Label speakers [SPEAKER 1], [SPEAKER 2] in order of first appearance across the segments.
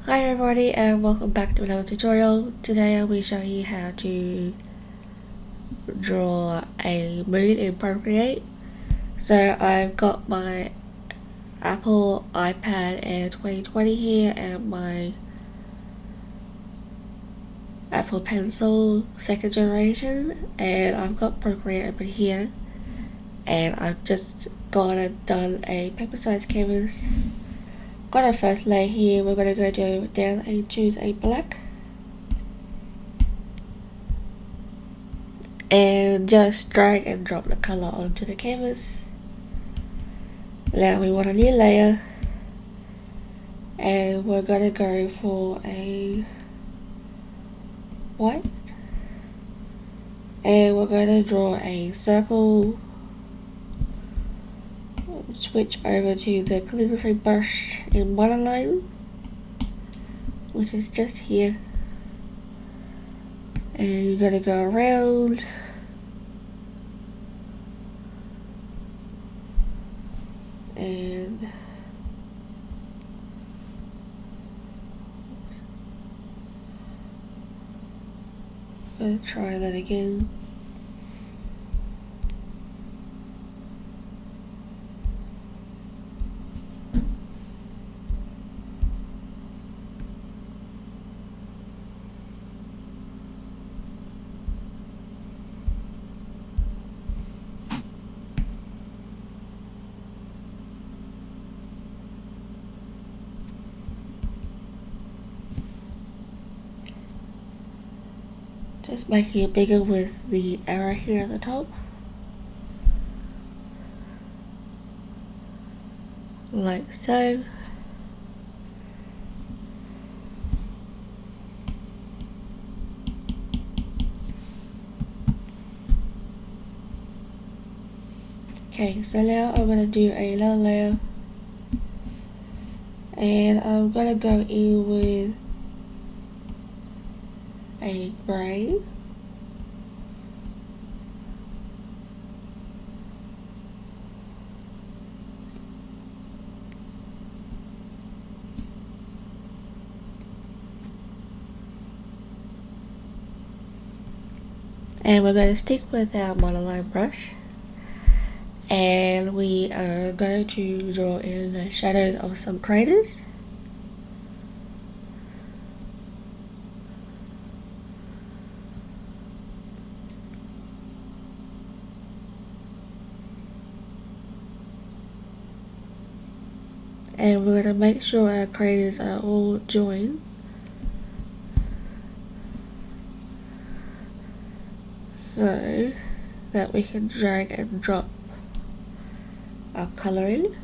[SPEAKER 1] Hi everybody and welcome back to another tutorial. Today I will show you how to draw a moon in Procreate. So I've got my Apple iPad Air 2020 here and my Apple Pencil 2nd generation, and I've got Procreate open here, and I've just gone and done a paper size canvas. Got our first layer here. We're going to go down and choose a black and just drag and drop the color onto the canvas. Now we want a new layer and we're going to go for a white, and we're going to draw a circle. Switch over to the calligraphy brush in monoline, which is just here, and you're going to go around and I'm going to try that again. Just making it bigger with the arrow here at the top. Like so. Okay, so now I'm going to do another layer, and I'm going to go in with a grey. And we're going to stick with our monoline brush, and we are going to draw in the shadows of some craters. And we're going to make sure our craters are all joined. So that we can drag and drop our color in.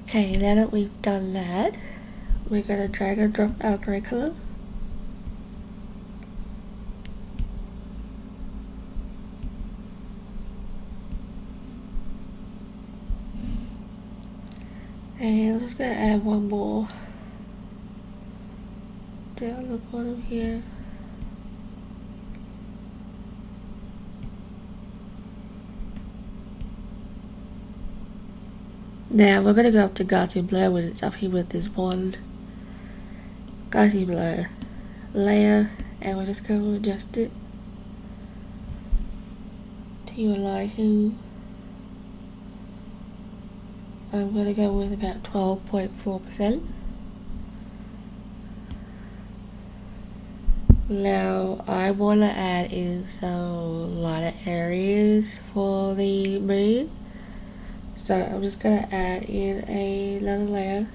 [SPEAKER 1] Okay, now that we've done that, we're going to drag and drop our grey color. And I'm just going to add one more down the bottom here. Now we're going to go up to Gaussian Blur, when it's up here with this wand. Gaussian Blur layer, and we're just going to adjust it to your liking. I'm going to go with about 12.4%. Now I want to add in some lighter areas for the moon, so I'm just going to add in another layer,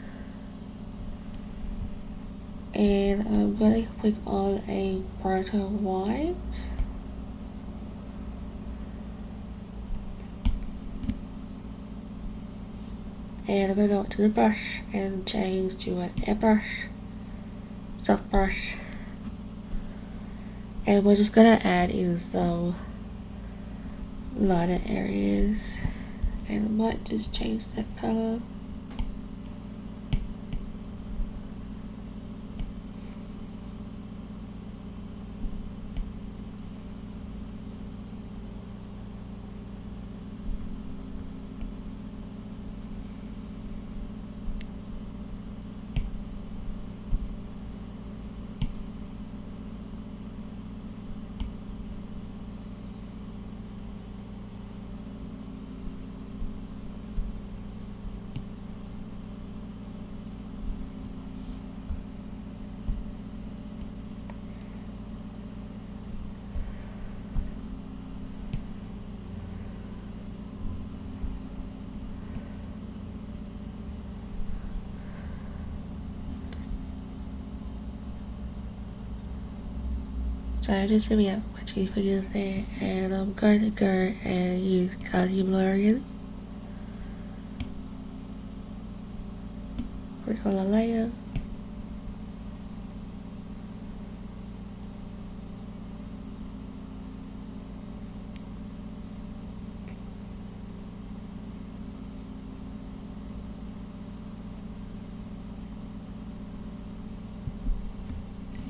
[SPEAKER 1] and I'm going to click on a brighter white. And I'm going to go to the brush and change to an airbrush, soft brush. And we're just going to add in some lighter areas. And I might just change that color. So just gonna have my two fingers there, and I'm going to go and use Gauzy Blur again. Click on the layer.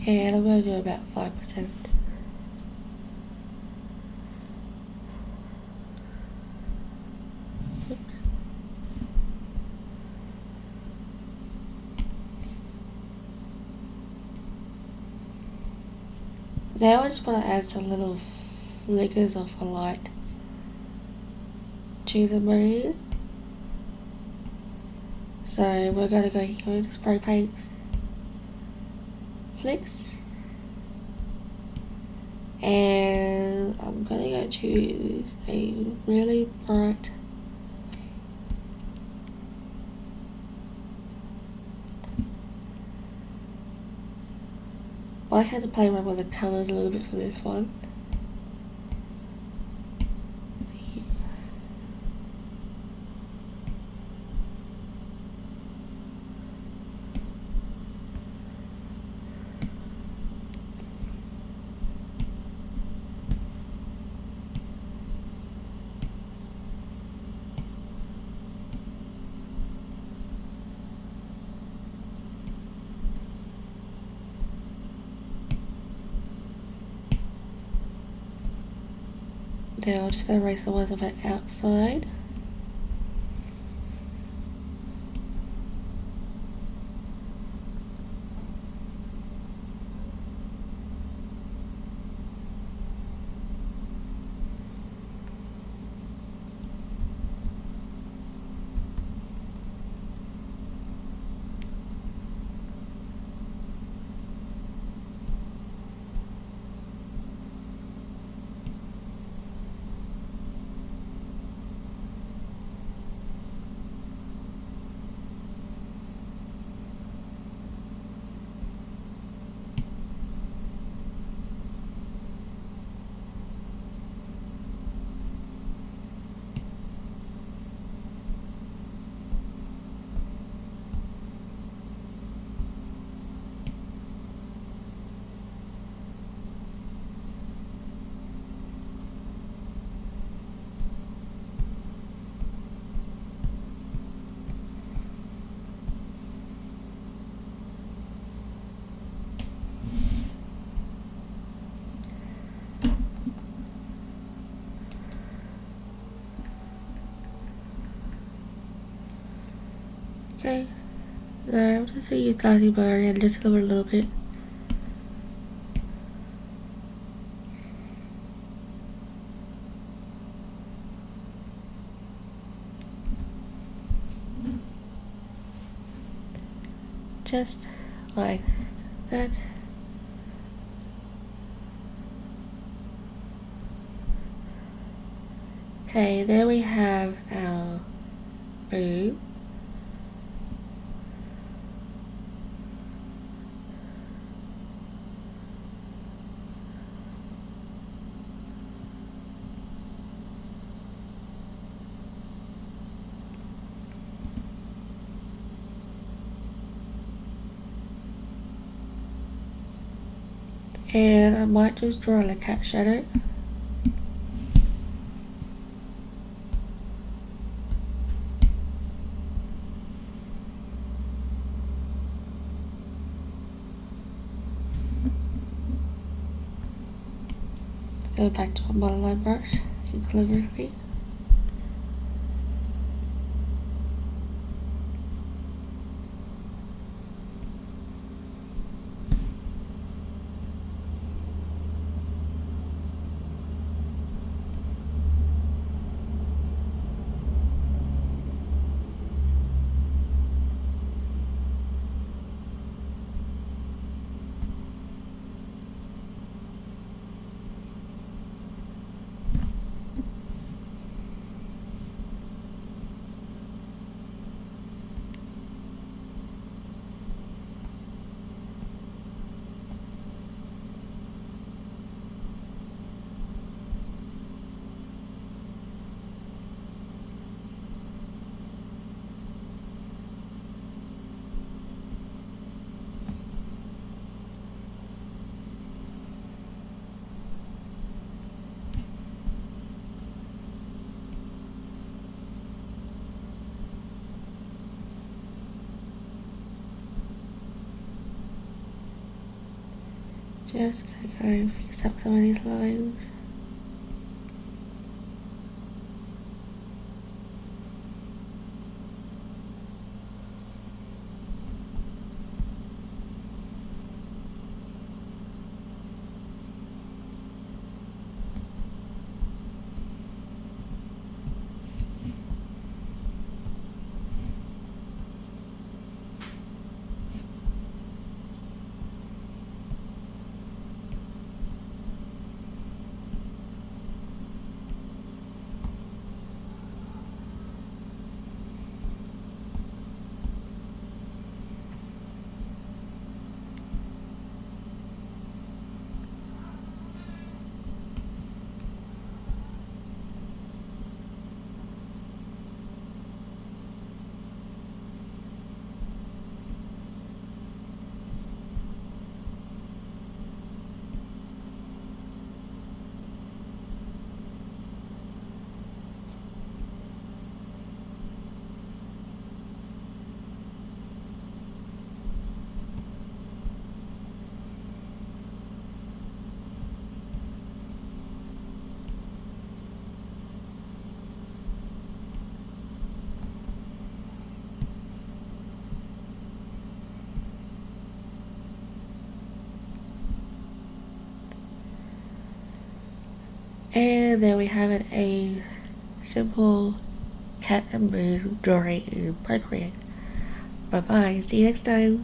[SPEAKER 1] And I'm going to do about 5%. Now I just want to add some little flickers of a light to the moon. So we're going to go here with spray paints, flicks, and I'm going to go to a really bright I had to play around with the colours a little bit for this one. Now I'm just going to erase the ones on the outside. Okay, there I'm just going to use Gauzy Blur and just cover a little bit. Just like that. Okay, there we have our boob. And I might just draw a cat shadow. Go back to my monoline brush in calligraphy. Just gonna go and fix up some of these lines. And there we have it, a simple cat and moon drawing in Procreate. Bye bye, see you next time.